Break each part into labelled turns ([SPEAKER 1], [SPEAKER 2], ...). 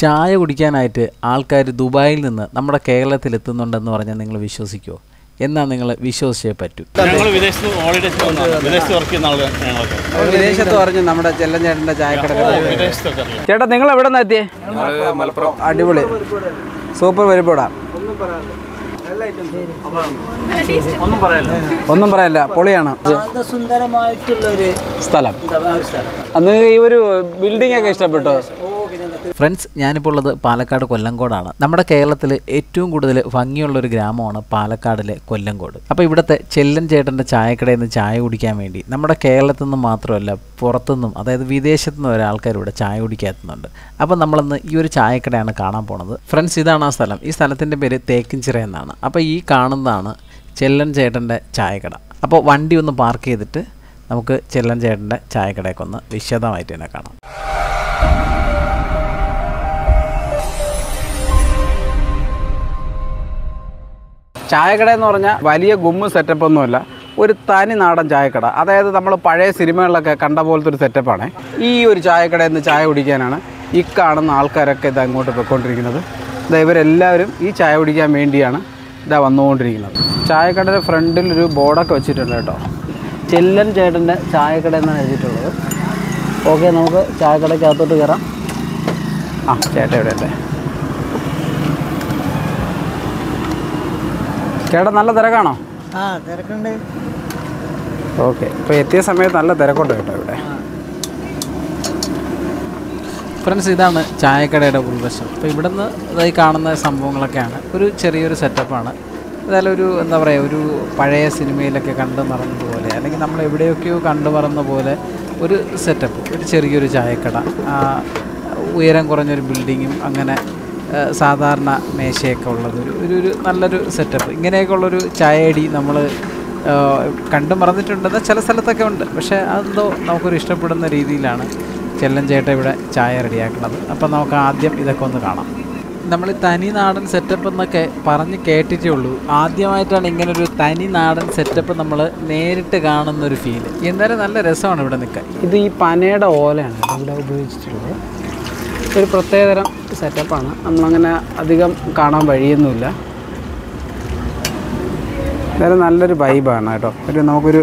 [SPEAKER 1] ചായ കുടിക്കാനായിട്ട് ആൾക്കാർ ദുബായിൽ നിന്ന് നമ്മുടെ കേരളത്തിൽ എത്തുന്നുണ്ടെന്ന് പറഞ്ഞാൽ നിങ്ങൾ വിശ്വസിക്കുമോ? എന്നാൽ നിങ്ങൾ വിശ്വസിച്ചേ പറ്റൂ.
[SPEAKER 2] വിദേശത്ത് പറഞ്ഞു നമ്മുടെ ചെല്ലൻ ചേട്ടൻ്റെ ചായക്കട. ചേട്ടാ നിങ്ങൾ എവിടെ നിന്ന് എത്തിയേ? മലപ്പുറം. അടിപൊളി, സൂപ്പർ പരിപാടാ. ഒന്നും പറയല്ല, പൊളിയാണ്.
[SPEAKER 3] സുന്ദരമായിട്ടുള്ളൊരു
[SPEAKER 2] സ്ഥലം. അന്ന് ഈ ഒരു ബിൽഡിംഗ് ഒക്കെ ഇഷ്ടപ്പെട്ടോ?
[SPEAKER 1] ഫ്രണ്ട്സ്, ഞാനിപ്പോൾ ഉള്ളത് പാലക്കാട് കൊല്ലങ്കോടാണ്. നമ്മുടെ കേരളത്തിൽ ഏറ്റവും കൂടുതൽ ഭംഗിയുള്ളൊരു ഗ്രാമമാണ് പാലക്കാടിലെ കൊല്ലങ്കോട്. അപ്പോൾ ഇവിടുത്തെ ചെല്ലൻ ചേട്ടൻ്റെ ചായക്കടയിൽ നിന്ന് ചായ കുടിക്കാൻ വേണ്ടി നമ്മുടെ കേരളത്തിൽ നിന്നും മാത്രമല്ല പുറത്തുനിന്നും, അതായത് വിദേശത്തു നിന്ന് വരെ ആൾക്കാർ ഇവിടെ ചായ കുടിക്കാൻ എത്തുന്നുണ്ട്. അപ്പോൾ നമ്മളിന്ന് ഈ ഒരു ചായക്കടയാണ് കാണാൻ പോണത്. ഫ്രണ്ട്സ്, ഇതാണ് ആ സ്ഥലം. ഈ സ്ഥലത്തിൻ്റെ പേര് തേക്കിൻചിറ എന്നാണ്. അപ്പോൾ ഈ കാണുന്നതാണ് ചെല്ലൻ ചേട്ടൻ്റെ ചായക്കട. അപ്പോൾ വണ്ടി ഒന്ന് പാർക്ക് ചെയ്തിട്ട് നമുക്ക് ചെല്ലൻ ചേട്ടൻ്റെ ചായക്കടയൊക്കെ ഒന്ന് വിശദമായിട്ട് തന്നെ കാണാം.
[SPEAKER 2] ചായക്കട എന്ന് പറഞ്ഞാൽ വലിയ ഗുമ്മ് സെറ്റപ്പൊന്നുമല്ല, ഒരു തനി നാടൻ ചായക്കട. അതായത് നമ്മൾ പഴയ സിനിമകളിലൊക്കെ കണ്ട പോലത്തെ ഒരു സെറ്റപ്പാണ്. ഈ ഒരു ചായക്കടയിൽ നിന്ന് ചായ കുടിക്കാനാണ് ഈ കാണുന്ന ആൾക്കാരൊക്കെ ഇത് അങ്ങോട്ട് പോയിക്കൊണ്ടിരിക്കുന്നത്. ഇവരെല്ലാവരും ഈ ചായ കുടിക്കാൻ വേണ്ടിയാണ് ഇതാ വന്നുകൊണ്ടിരിക്കുന്നത്. ചായക്കടയുടെ ഫ്രണ്ടിൽ ഒരു ബോർഡൊക്കെ വെച്ചിട്ടുണ്ട് കേട്ടോ. ചെല്ലൻ ചേട്ടൻ്റെ ചായക്കട എന്നാണ് എഴുതിയിട്ടുള്ളത്. ഓക്കെ, നമുക്ക് ചായക്കടയ്ക്കകത്തോട്ട് കയറാം. ചേട്ടൻ എവിടെയല്ലേ? ചേട്ടാ നല്ല തിരക്കാണോ?
[SPEAKER 3] തിരക്കുണ്ട്.
[SPEAKER 2] ഓക്കെ, ഇപ്പോൾ എത്തിയ സമയത്ത് നല്ല തിരക്കുണ്ട് കേട്ടോ ഇവിടെ.
[SPEAKER 1] ഫ്രണ്ട്സ്, ഇതാണ് ചായക്കടയുടെ ഉൾവശം. അപ്പോൾ ഇവിടെ നിന്ന് ഇതായി കാണുന്ന സംഭവങ്ങളൊക്കെയാണ്. ഒരു ചെറിയൊരു സെറ്റപ്പാണ്. അതായത് ഒരു എന്താ പറയുക, ഒരു പഴയ സിനിമയിലൊക്കെ കണ്ടു മറന്നതുപോലെ, അല്ലെങ്കിൽ നമ്മൾ എവിടെയൊക്കെയോ കണ്ടു മറന്ന പോലെ ഒരു സെറ്റപ്പ്. ഒരു ചെറിയൊരു ചായക്കട, ഉയരം കുറഞ്ഞൊരു ബിൽഡിങ്ങും, അങ്ങനെ സാധാരണ മേശയൊക്കെ ഉള്ളത് ഒരു നല്ലൊരു സെറ്റപ്പ്. ഇങ്ങനെയൊക്കെ ഉള്ളൊരു ചായയടി നമ്മൾ കണ്ടു മറന്നിട്ടുണ്ടെന്ന് ചില സ്ഥലത്തൊക്കെ ഉണ്ട്. പക്ഷേ അതെന്തോ നമുക്കൊരു ഇഷ്ടപ്പെടുന്ന രീതിയിലാണ് ചെല്ലൻ ചേട്ടൻ ഇവിടെ ചായ റെഡിയാക്കുന്നത്. അപ്പം നമുക്ക് ആദ്യം ഇതൊക്കെ ഒന്ന് കാണാം. നമ്മൾ തനി നാടൻ സെറ്റപ്പ് എന്നൊക്കെ പറഞ്ഞ് കേട്ടിട്ടേ ഉള്ളൂ. ആദ്യമായിട്ടാണ് ഇങ്ങനൊരു തനി നാടൻ സെറ്റപ്പ് നമ്മൾ നേരിട്ട് കാണുന്നൊരു ഫീല്. എന്തായാലും നല്ല രസമാണ് ഇവിടെ നിൽക്കാൻ.
[SPEAKER 2] ഇത് ഈ പനയുടെ ഓലയാണ് ഇവിടെ ഉപയോഗിച്ചിട്ടുള്ളത്. ഒരു പ്രത്യേകതരം സെറ്റപ്പാണ്. നമ്മളങ്ങനെ അധികം കാണാൻ വഴിയൊന്നുമില്ല. എന്തായാലും നല്ലൊരു വൈബാണ് കേട്ടോ. നമുക്കൊരു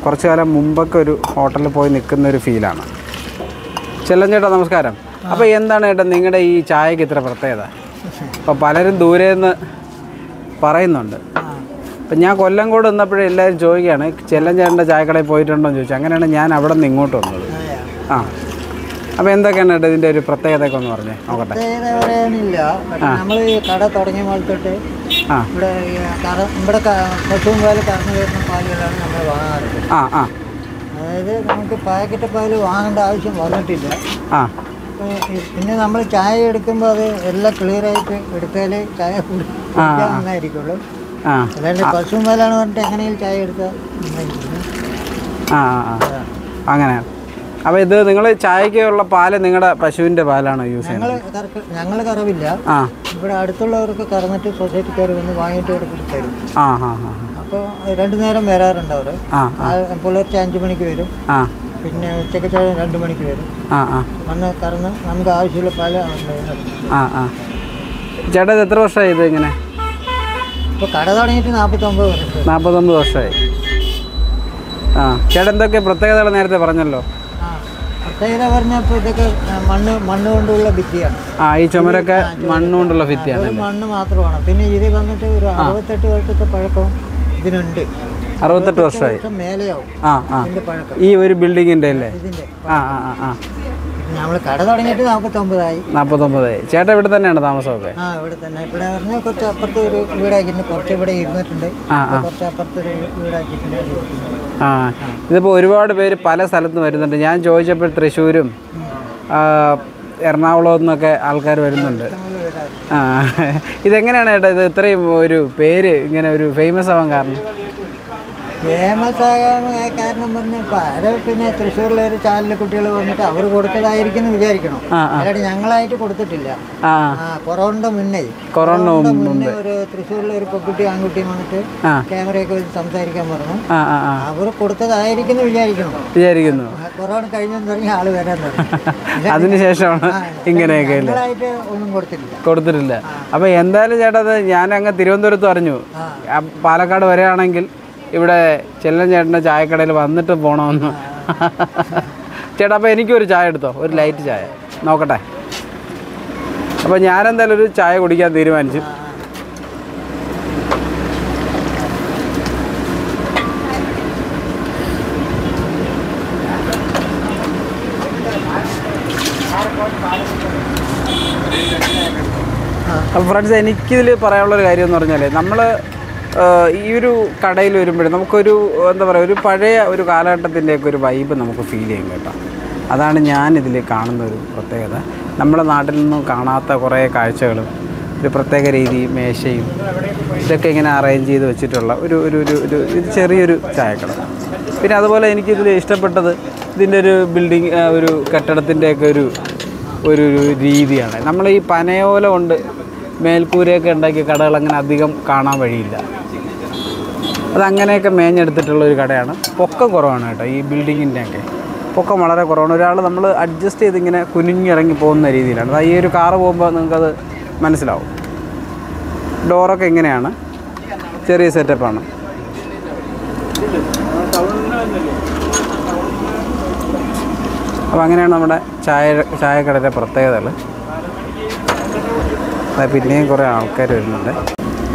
[SPEAKER 2] കുറച്ച് കാലം മുമ്പൊക്കെ ഒരു ഹോട്ടലിൽ പോയി നിൽക്കുന്ന ഒരു ഫീലാണ്. ചെല്ലൻ ചേട്ടാ നമസ്കാരം. അപ്പോൾ എന്താണ് ചേട്ടാ നിങ്ങളുടെ ഈ ചായക്ക് ഇത്ര പ്രത്യേകത? അപ്പോൾ പലരും ദൂരെ നിന്ന് പറയുന്നുണ്ട്. അപ്പം ഞാൻ കൊല്ലങ്കോട് വന്നപ്പോഴേ എല്ലാവരും ചോദിക്കുകയാണ് ചെല്ലൻ ചേട്ടൻ്റെ ചായക്കടയിൽ പോയിട്ടുണ്ടോ എന്ന് ചോദിച്ചു. അങ്ങനെയാണ് ഞാൻ അവിടെ നിന്ന് ഇങ്ങോട്ട് വന്നത്. അപ്പോൾ എന്തൊക്കെയാണ് കേട്ടോ ഇതിൻ്റെ ഒരു പ്രത്യേകതയൊക്കെ ഒന്ന് പറഞ്ഞേ നോക്കട്ടെ.
[SPEAKER 3] പ്രത്യേകത പറയാനില്ല. നമ്മൾ ഈ കട തുടങ്ങിയ മുതൽത്തൊട്ട് ഇവിടെ ഇവിടെ പശുവും പാല് കറന്നു വരുന്ന പാലുകളാണ് നമ്മൾ വാങ്ങാറുള്ളത്. അതായത് നമുക്ക് പാക്കറ്റ് പാല് വാങ്ങേണ്ട ആവശ്യം വന്നിട്ടില്ല. പിന്നെ നമ്മൾ ചായ എടുക്കുമ്പോൾ അത് എല്ലാം ക്ലിയറായിട്ട് എടുത്താലേ ചായ കുടിക്കാൻ നന്നായിരിക്കുള്ളൂ. അല്ലാണ്ട് പശുവും പാലാണ് പറഞ്ഞിട്ട് എങ്ങനെയും ചായ എടുത്താൽ
[SPEAKER 2] അങ്ങനെയാണ്. അപ്പോൾ ഇത് നിങ്ങൾ ചായക്കുള്ള പാല് നിങ്ങളുടെ പശുവിൻ്റെ പാലാണോ യൂസ് ചെയ്യുന്നത്?
[SPEAKER 3] ഞങ്ങൾ കറവില്ല. ഇവിടെ അടുത്തുള്ളവർക്ക് കറന്നിട്ട് സൊസൈറ്റിക്കാർ വന്ന് വാങ്ങിയിട്ട് ഇവിടെ തരും. അപ്പോൾ 2 നേരം വരാറുണ്ട് അവർ. പുലർച്ചെ 5 മണിക്ക് വരും, പിന്നെ ഉച്ചയ്ക്ക് 2 മണിക്ക് വരും. വന്ന് കറന്ന് നമുക്ക് ആവശ്യമുള്ള പാല്.
[SPEAKER 2] ചേട്ടാ ഇത് എത്ര വർഷമായി ഇത് ഇങ്ങനെ?
[SPEAKER 3] ഇപ്പോൾ കട തുടങ്ങിയിട്ട് 49
[SPEAKER 2] വർഷമായി. ചേട്ടാ എന്തൊക്കെ പ്രത്യേകതകൾ നേരത്തെ പറഞ്ഞല്ലോ?
[SPEAKER 3] പ്രത്യേകത പറഞ്ഞപ്പോൾ ഇതൊക്കെ മണ്ണ് കൊണ്ടുള്ള ഭിത്തിയാണ്.
[SPEAKER 2] ഈ ചുമരൊക്കെ മണ്ണുകൊണ്ടുള്ള ഭിത്തിയാണ്.
[SPEAKER 3] മണ്ണ് മാത്രമാണ്. പിന്നെ ഇത് വന്നിട്ട് ഒരു 68 വർഷത്തെ പഴക്കം ഇതിനുണ്ട്.
[SPEAKER 2] 68 വർഷമായി
[SPEAKER 3] മേലെയാവും ഇതിന്റെ പഴക്കം ഈ
[SPEAKER 2] ഒരു ബിൽഡിങ്ങിന്റെ അല്ലേ?
[SPEAKER 3] ഇതിന്റെ നമ്മൾ കട തുടങ്ങിയിട്ട് 49 ആയി.
[SPEAKER 2] ചേട്ടാ ഇവിടെ തന്നെയാണ് താമസമൊക്കെ?
[SPEAKER 3] ഇവിടെ തന്നെ. ഇവിടെ പറഞ്ഞാൽ കുറച്ച് അപ്പുറത്ത് ഒരു വീടാക്കിയിട്ടുണ്ട്. കുറച്ച് ഇവിടെ ഇരുന്നിട്ടുണ്ട്. കുറച്ച് അപ്പുറത്തൊരു വീടാക്കിയിട്ടുണ്ട്.
[SPEAKER 2] ഇതിപ്പോൾ ഒരുപാട് പേര് പല സ്ഥലത്തും വരുന്നുണ്ട്. ഞാൻ ചോദിച്ചപ്പോൾ തൃശ്ശൂരും എറണാകുളത്തു നിന്നൊക്കെ ആൾക്കാർ വരുന്നുണ്ട്. ഇതെങ്ങനെയാണ് ചേട്ടാ ഇത് ഇത്രയും ഒരു പേര് ഇങ്ങനെ ഒരു ഫേമസ് ആവാൻ കാരണം?
[SPEAKER 3] ഫേമസ് ആകാൻ കാരണം പറഞ്ഞപ്പോൾ അത് പിന്നെ തൃശ്ശൂരിലെ ഒരു ചാനലിലെ കുട്ടികൾ വന്നിട്ട് അവർ കൊടുത്തതായിരിക്കും എന്ന് വിചാരിക്കണം. അല്ലാണ്ട് ഞങ്ങളായിട്ട് കൊടുത്തിട്ടില്ല. കൊറോണയുടെ മുന്നേ ഒരു തൃശ്ശൂരിലെ ഒരു പെൺകുട്ടി ആൺകുട്ടിയും വന്നിട്ട് ക്യാമറയൊക്കെ വെച്ച് സംസാരിക്കാൻ പറഞ്ഞു. അവർ കൊടുത്തതായിരിക്കും എന്ന് വിചാരിക്കുന്നു. കൊറോണ കഴിഞ്ഞെന്ന് തുടങ്ങി ആള് വരാൻ തുടങ്ങി.
[SPEAKER 2] അതിനുശേഷമാണ് ഇങ്ങനെയൊക്കെ
[SPEAKER 3] ഒന്നും
[SPEAKER 2] കൊടുത്തിട്ടില്ല. അപ്പൊ എന്തായാലും ചേട്ടാ ഞാൻ അങ്ങ് തിരുവനന്തപുരത്ത് പറഞ്ഞു പാലക്കാട് വരികയാണെങ്കിൽ ഇവിടെ ചെല്ലൻ ചേട്ടൻ്റെ ചായക്കടയിൽ വന്നിട്ട് പോകണമെന്ന്. ചേട്ടാ അപ്പോൾ എനിക്കൊരു ചായ എടുത്തോ, ഒരു ലൈറ്റ് ചായ നോക്കട്ടെ. അപ്പോൾ ഞാനെന്തായാലും ഒരു ചായ കുടിക്കാൻ തീരുമാനിച്ചു. അപ്പോൾ ഫ്രണ്ട്സ്, എനിക്കിതിൽ പറയാനുള്ളൊരു കാര്യം എന്ന് പറഞ്ഞാൽ നമ്മൾ ഈ ഒരു കടയിൽ വരുമ്പോഴും നമുക്കൊരു എന്താ പറയുക, ഒരു പഴയ ഒരു കാലഘട്ടത്തിൻ്റെയൊക്കെ ഒരു വൈബ് നമുക്ക് ഫീൽ ചെയ്യും കേട്ടോ. അതാണ് ഞാനിതിൽ കാണുന്ന ഒരു പ്രത്യേകത. നമ്മുടെ നാട്ടിൽ നിന്നും കാണാത്ത കുറേ കാഴ്ചകളും ഒരു പ്രത്യേക രീതി, മേശയും ഇതൊക്കെ ഇങ്ങനെ അറേഞ്ച് ചെയ്ത് വെച്ചിട്ടുള്ള ഒരു ചെറിയൊരു ചായക്കട. പിന്നെ അതുപോലെ എനിക്കിതിൽ ഇഷ്ടപ്പെട്ടത് ഇതിൻ്റെ ഒരു ബിൽഡിങ്, ഒരു കെട്ടിടത്തിൻ്റെയൊക്കെ ഒരു രീതിയാണ്. നമ്മൾ ഈ പനയോല കൊണ്ട് മേൽക്കൂരയൊക്കെ ഉണ്ടാക്കിയ കടകൾ അങ്ങനെ അധികം കാണാൻ വഴിയില്ല. അതങ്ങനെയൊക്കെ മേഞ്ഞെടുത്തിട്ടുള്ളൊരു കടയാണ്. പൊക്കം കുറവാണ് കേട്ടോ, ഈ ബിൽഡിങ്ങിൻ്റെയൊക്കെ പൊക്കം വളരെ കുറവാണ്. ഒരാൾ നമ്മൾ അഡ്ജസ്റ്റ് ചെയ്തിങ്ങനെ കുനിഞ്ഞിറങ്ങി പോകുന്ന രീതിയിലാണ്. ഈ ഒരു കാറ് പോകുമ്പോൾ നിങ്ങൾക്കത് മനസ്സിലാവും. ഡോറൊക്കെ ഇങ്ങനെയാണ്, ചെറിയ സെറ്റപ്പാണ്. അപ്പോൾ അങ്ങനെയാണ് നമ്മുടെ ചായക്കടയുടെ പ്രത്യേകതകൾ. പിന്നെയും കുറേ ആൾക്കാർ വരുന്നുണ്ട്.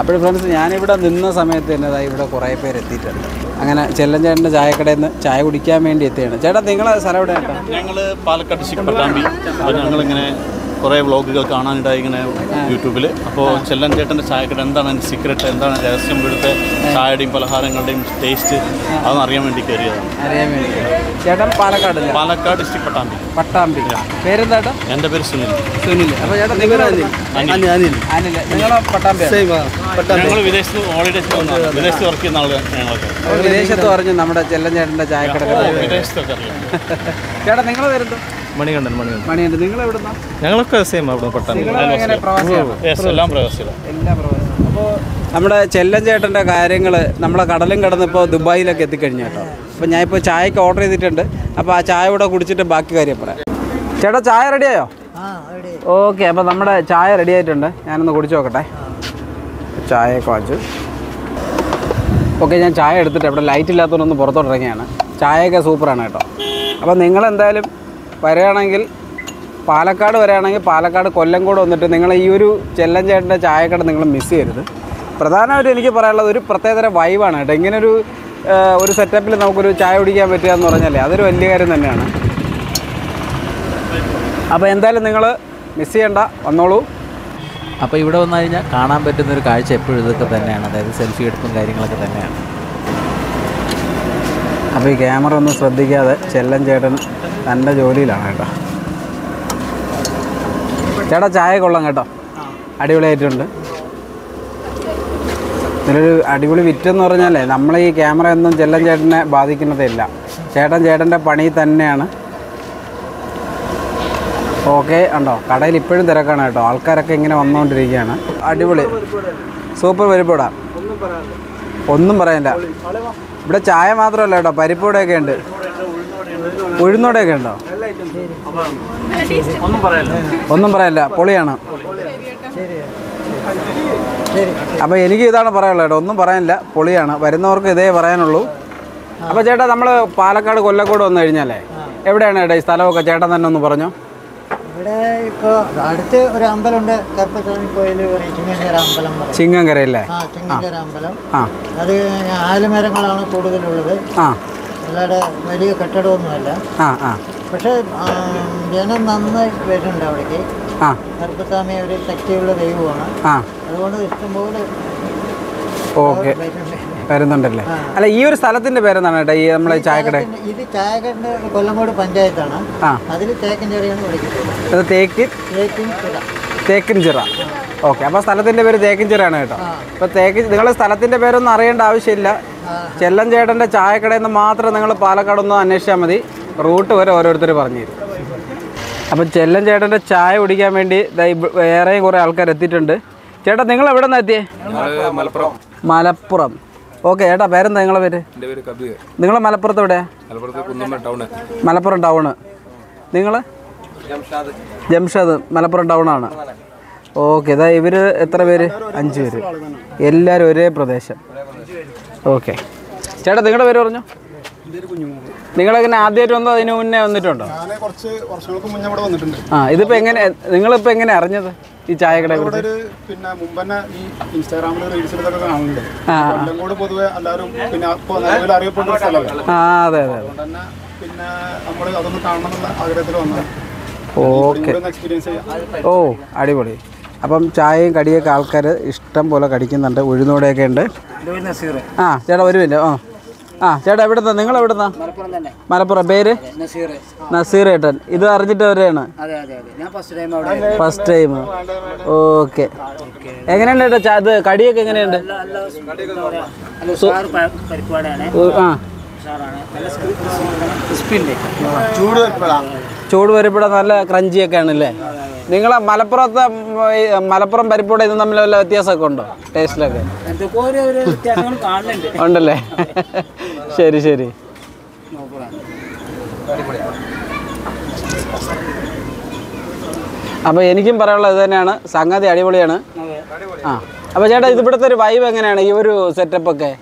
[SPEAKER 2] അപ്പോൾ ഫ്രണ്ട്സ്, ഞാനിവിടെ നിന്ന സമയത്ത് തന്നെ ഇവിടെ കുറേ പേര് എത്തിയിട്ടുണ്ട്. അങ്ങനെ ചെല്ലൻ ചേട്ടൻ്റെ ചായക്കടയിൽ നിന്ന് ചായ കുടിക്കാൻ വേണ്ടി എത്തിയാണ്. ചേട്ടാ, നിങ്ങളെ സ്ഥലം എവിടെയാണ്?
[SPEAKER 4] ഞങ്ങൾ പാലക്കാട് ഡിസ്ട്രിക്ട് പട്ടാമ്പി. അപ്പോൾ ഞങ്ങളിങ്ങനെ കുറേ വ്ളോഗുകൾ കാണാനിടായി ഇങ്ങനെ യൂട്യൂബിൽ. അപ്പോൾ ചെല്ലൻ ചേട്ടൻ്റെ ചായക്കട എന്താണ് അതിൻ്റെ സീക്രട്ട്, എന്താണ് രഹസ്യം, ഇവിടുത്തെ ചായയുടെയും പലഹാരങ്ങളുടെയും ടേസ്റ്റ്, അതൊന്നും അറിയാൻ വേണ്ടി കയറിയതാണ്.
[SPEAKER 2] ചേട്ടൻ പാലക്കാട്
[SPEAKER 4] ഡിസ്ട്രിക്ട്
[SPEAKER 2] പട്ടാമ്പി. പേരെന്താ?
[SPEAKER 4] എൻ്റെ പേര് സുനിൽ.
[SPEAKER 2] അപ്പോൾ ചേട്ടാ, നിങ്ങളെ പട്ടാമ്പി?
[SPEAKER 4] ഞങ്ങൾ വിദേശത്ത് ഹോളിഡേയ്സ് വിദേശത്ത് വർക്ക് ചെയ്യുന്ന ആളുകൾ ഞങ്ങളൊക്കെ.
[SPEAKER 2] വിദേശത്ത് പറഞ്ഞു നമ്മുടെ ചെല്ലൻ ചേട്ടൻ്റെ ചായക്കട
[SPEAKER 4] വിദേശത്തൊക്കെ അറിയാം.
[SPEAKER 2] ചേട്ടാ, നിങ്ങൾ വരുന്നത്?
[SPEAKER 4] മണികണ്ഠൻ.
[SPEAKER 2] നിങ്ങൾ എവിടുന്ന?
[SPEAKER 4] ഞങ്ങളൊക്കെ സെയിം അവിടെ പട്ടാമ്പി. എല്ലാം പ്രവാസികളാണ്.
[SPEAKER 2] അപ്പോൾ നമ്മുടെ ചെല്ലൻ ചേട്ടൻ്റെ കാര്യങ്ങൾ നമ്മളെ കടലും കടന്നിപ്പോൾ ദുബായിലൊക്കെ എത്തിക്കഴിഞ്ഞു കേട്ടോ. അപ്പോൾ ഞാനിപ്പോൾ ചായക്ക് ഓർഡർ ചെയ്തിട്ടുണ്ട്. അപ്പോൾ ആ ചായ കൂടെ കുടിച്ചിട്ട് ബാക്കി കാര്യം പറയാം. ചേട്ടാ, ചായ റെഡിയായോ? ഓക്കെ, അപ്പോൾ നമ്മുടെ ചായ റെഡി ആയിട്ടുണ്ട്. ഞാനൊന്ന് കുടിച്ച് നോക്കട്ടെ. ചായയൊക്കെ വാങ്ങിച്ചു. ഓക്കെ, ഞാൻ ചായ എടുത്തിട്ട് ഇവിടെ ലൈറ്റ് ഇല്ലാത്തതുകൊണ്ടൊന്ന് പുറത്തോട്ടിറങ്ങിയാണ്. ചായയൊക്കെ സൂപ്പറാണ് കേട്ടോ. അപ്പോൾ നിങ്ങളെന്തായാലും വരികയാണെങ്കിൽ പാലക്കാട് വരികയാണെങ്കിൽ പാലക്കാട് കൊല്ലംകോട് വന്നിട്ട് നിങ്ങൾ ഈ ഒരു ചെല്ലൻ ചേട്ടൻ്റെ ചായക്കട നിങ്ങൾ മിസ് ചെയ്യരുത്. പ്രധാനമായിട്ടും എനിക്ക് പറയാനുള്ളത് ഒരു പ്രത്യേകതര വൈബാണ് കേട്ടോ. ഇങ്ങനൊരു സെറ്റപ്പിൽ നമുക്കൊരു ചായ കുടിക്കാൻ പറ്റുക എന്ന് പറഞ്ഞാൽ അതൊരു വലിയ കാര്യം തന്നെയാണ്. അപ്പോൾ എന്തായാലും നിങ്ങൾ മിസ് ചെയ്യണ്ട, വന്നോളൂ.
[SPEAKER 1] അപ്പോൾ ഇവിടെ വന്നു കഴിഞ്ഞാൽ കാണാൻ പറ്റുന്നൊരു കാഴ്ച എപ്പോഴും ഇതൊക്കെ തന്നെയാണ്, അതായത് സെൽഫി എടുപ്പും കാര്യങ്ങളൊക്കെ തന്നെയാണ്.
[SPEAKER 2] അപ്പോൾ ഈ ക്യാമറ ഒന്നും ശ്രദ്ധിക്കാതെ ചെല്ലൻ ചേട്ടൻ തൻ്റെ ജോലിയിലാണ് കേട്ടോ. ചേട്ടാ, ചായ കൊള്ളാം കേട്ടോ, അടിപൊളിയായിട്ടുണ്ട്. ഇതിലൊരു അടിപൊളി വിറ്റെന്ന് പറഞ്ഞാലേ നമ്മൾ ഈ ക്യാമറ ഒന്നും ചെല്ലൻ ചേട്ടനെ ബാധിക്കുന്നതില്ല. ചേട്ടൻ്റെ പണി തന്നെയാണ്. ഓക്കെ, ഉണ്ടോ, കടയിൽ ഇപ്പോഴും തിരക്കാണ് കേട്ടോ. ആൾക്കാരൊക്കെ ഇങ്ങനെ വന്നുകൊണ്ടിരിക്കുകയാണ്. അടിപൊളി, സൂപ്പർ പരിപ്പോടാ, ഒന്നും പറയാനില്ല. ഇവിടെ ചായ മാത്രമല്ല കേട്ടോ, പരിപ്പോടെയൊക്കെ ഉണ്ട്, ഉഴുന്നോടെയൊക്കെ ഉണ്ടോ? ഒന്നും പറയാനില്ല, പൊളിയാണ്. അപ്പോൾ എനിക്ക് ഇതാണ് പറയാനുള്ളത് കേട്ടോ, ഒന്നും പറയാനില്ല, പൊളിയാണ്. വരുന്നവർക്ക് ഇതേ പറയാനുള്ളൂ. അപ്പോൾ ചേട്ടാ, നമ്മൾ പാലക്കാട് കൊല്ലക്കോട് വന്നു കഴിഞ്ഞാലേ എവിടെയാണ് ചേട്ടാ ഈ സ്ഥലമൊക്കെ? ചേട്ടൻ തന്നെ ഒന്ന് പറഞ്ഞോ.
[SPEAKER 3] ഇവിടെ ഇപ്പോൾ അടുത്ത് ഒരു അമ്പലമുണ്ട്, കറുപ്പസ്വാമി കോയിൽ,
[SPEAKER 2] ചിങ്ങങ്കരയല്ലേ?
[SPEAKER 3] ചിങ്ങങ്കര അമ്പലം. അത് ആലുമരങ്ങളാണ് കൂടുതലുള്ളത്. അല്ലാതെ വലിയ കെട്ടിടമൊന്നുമല്ല. പക്ഷേ ജനം നന്നായി വരുന്നുണ്ട് അവിടേക്ക്. കറുപ്പസ്വാമി ഒരു ശക്തിയുള്ള ദൈവമാണ്, അതുകൊണ്ട് ഇഷ്ടംപോലെ
[SPEAKER 2] വരുന്നുണ്ടല്ലേ. അല്ല, ഈ ഒരു സ്ഥലത്തിന്റെ പേരെന്താണ് കേട്ടോ ഈ നമ്മളെ ചായക്കട?
[SPEAKER 3] ഇത് ചായക്കട കൊല്ലംകോട് പഞ്ചായത്താണ്. അതിൽ തേക്കിൻ ചെടിയാണ് വിളിക്കുന്നത്.
[SPEAKER 2] തേക്കിൻചിറ. ഓക്കെ, അപ്പോൾ സ്ഥലത്തിൻ്റെ പേര് തേക്കിൻചിറയാണ് കേട്ടോ. അപ്പോൾ നിങ്ങളുടെ സ്ഥലത്തിൻ്റെ പേരൊന്നും അറിയേണ്ട ആവശ്യമില്ല. ചെല്ലൻ ചേട്ടൻ്റെ ചായക്കടയിൽ നിന്ന് മാത്രം നിങ്ങൾ പാലക്കാടൊന്ന് അന്വേഷിച്ചാൽ മതി. റൂട്ട് വരെ ഓരോരുത്തർ പറഞ്ഞു തരും. അപ്പം ചെല്ലൻ ചേട്ടൻ്റെ ചായ കുടിക്കാൻ വേണ്ടി വേറെയും കുറേ ആൾക്കാർ എത്തിയിട്ടുണ്ട്. ചേട്ടാ, നിങ്ങൾ എവിടെ നിന്നാണ് എത്തിയേ? മലപ്പുറം. ഓക്കെ ചേട്ടാ, പേരെന്താ നിങ്ങളെ പേര്? നിങ്ങൾ മലപ്പുറത്ത് എവിടെയാണ്? മലപ്പുറം ടൗണ്. നിങ്ങൾ? ജംഷാദ്, മലപ്പുറം ടൗണാണ്. ഓക്കെ, ഇതാ ഇവർ എത്ര പേര്? 5 പേര്, എല്ലാവരും ഒരേ പ്രദേശം. ഓക്കെ ചേട്ടാ, നിങ്ങളുടെ പേര് പറഞ്ഞു? നിങ്ങളെങ്ങനെ ആദ്യമായിട്ട് വന്നോ അതിന് മുന്നേ വന്നിട്ടുണ്ടോ? ആ, ഇതിപ്പോൾ എങ്ങനെ നിങ്ങളിപ്പോൾ എങ്ങനെ അറിഞ്ഞത് ഈ ചായക്കടയെ കുറിച്ച്?
[SPEAKER 5] പിന്നെ മുമ്പ് തന്നെ ഈ ഇൻസ്റ്റാഗ്രാമിൽ റീൽസിലൊക്കെ കാണുന്നുണ്ട്. കൊല്ലങ്കോട് പൊതുവെ എല്ലാവരും പിന്നെ അറിയപ്പെടുന്ന സ്ഥലമല്ല.
[SPEAKER 2] ആ, അതെ അതെ.
[SPEAKER 5] പിന്നെ നമ്മൾ അതൊന്ന് കാണണം എന്നുള്ള ആഗ്രഹത്തിൽ വന്നതാണ്.
[SPEAKER 2] ഓക്കെ, ഓ അടിപൊളി. അപ്പം ചായയും കടിയൊക്കെ ആൾക്കാർ ഇഷ്ടം പോലെ കടിക്കുന്നുണ്ട്. ഉഴുന്നോടെയൊക്കെ ഉണ്ട്. ആ ചേട്ടാ, ഒരു മിനിറ്റ്. ആ ചേട്ടാ, എവിടുന്നാ? നിങ്ങൾ എവിടുന്നാ? മലപ്പുറം. പേര്? നസീർ ഏട്ടൻ. ഇത് അറിഞ്ഞിട്ട് വരെയാണ്? First time. ഓക്കെ, എങ്ങനെയുണ്ട് ചേട്ടാ അത് കടിയൊക്കെ എങ്ങനെയുണ്ട്? ആ, ചൂട് പരിപ്പട നല്ല ക്രഞ്ചിയൊക്കെ ആണല്ലേ? നിങ്ങളെ മലപ്പുറം പരിപ്പൂട ഇതും തമ്മിൽ വല്ല വ്യത്യാസമൊക്കെ ഉണ്ടോ ടേസ്റ്റിലൊക്കെ? ഉണ്ടല്ലേ? ശരി ശരി. അപ്പോൾ എനിക്കും പറയാനുള്ളത് ഇത് തന്നെയാണ്, സംഗതി അടിപൊളിയാണ്. ആ, അപ്പോൾ ചേട്ടാ, ഇവിടുത്തെ ഒരു വൈബ് എങ്ങനെയാണ്? ഈ ഒരു സെറ്റപ്പൊക്കെ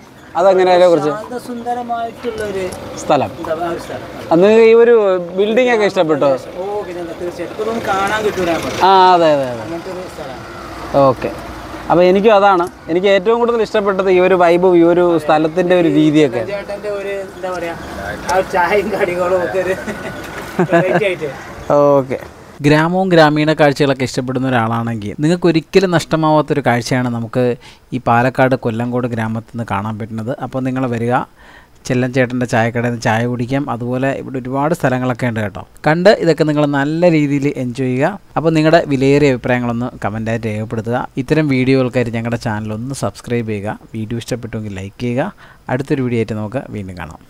[SPEAKER 2] അതെങ്ങനെയാ കുറിച്ച്?
[SPEAKER 3] സുന്ദരമായിട്ടുള്ളൊരു
[SPEAKER 2] സ്ഥലം. അന്ന് ഈ ഒരു ബിൽഡിംഗ് ഒക്കെ ഇഷ്ടപ്പെട്ടോ? ആ, അതെ അതെ അതെ. ഓക്കെ, അപ്പോൾ എനിക്കും അതാണ് എനിക്ക് ഏറ്റവും കൂടുതൽ ഇഷ്ടപ്പെട്ടത്, ഈ ഒരു വൈബും ഈ ഒരു സ്ഥലത്തിൻ്റെ ഒരു രീതിയൊക്കെ. ഓക്കെ.
[SPEAKER 1] ഗ്രാമവും ഗ്രാമീണ കാഴ്ചകളൊക്കെ ഇഷ്ടപ്പെടുന്ന ഒരാളാണെങ്കിൽ നിങ്ങൾക്ക് ഒരിക്കലും നഷ്ടമാവാത്തൊരു കാഴ്ചയാണ് നമുക്ക് ഈ പാലക്കാട് കൊല്ലങ്കോട് ഗ്രാമത്തിൽ നിന്ന് കാണാൻ പറ്റുന്നത്. അപ്പോൾ നിങ്ങൾ വരിക, ചെല്ലൻ ചേട്ടൻ്റെ ചായക്കടയിൽ നിന്ന് ചായ കുടിക്കാം. അതുപോലെ ഇവിടെ ഒരുപാട് സ്ഥലങ്ങളൊക്കെ ഉണ്ട് കേട്ടോ. കണ്ട് ഇതൊക്കെ നിങ്ങൾ നല്ല രീതിയിൽ എൻജോയ് ചെയ്യുക. അപ്പോൾ നിങ്ങളുടെ വിലയേറിയ അഭിപ്രായങ്ങളൊന്ന് കമൻറ്റായിട്ട് രേഖപ്പെടുത്തുക. ഇത്തരം വീഡിയോകൾക്കായിട്ട് ഞങ്ങളുടെ ചാനലൊന്ന് സബ്സ്ക്രൈബ് ചെയ്യുക. വീഡിയോ ഇഷ്ടപ്പെട്ടുവെങ്കിൽ ലൈക്ക് ചെയ്യുക. അടുത്തൊരു വീഡിയോ ആയിട്ട് നമുക്ക് വീണ്ടും കാണാം.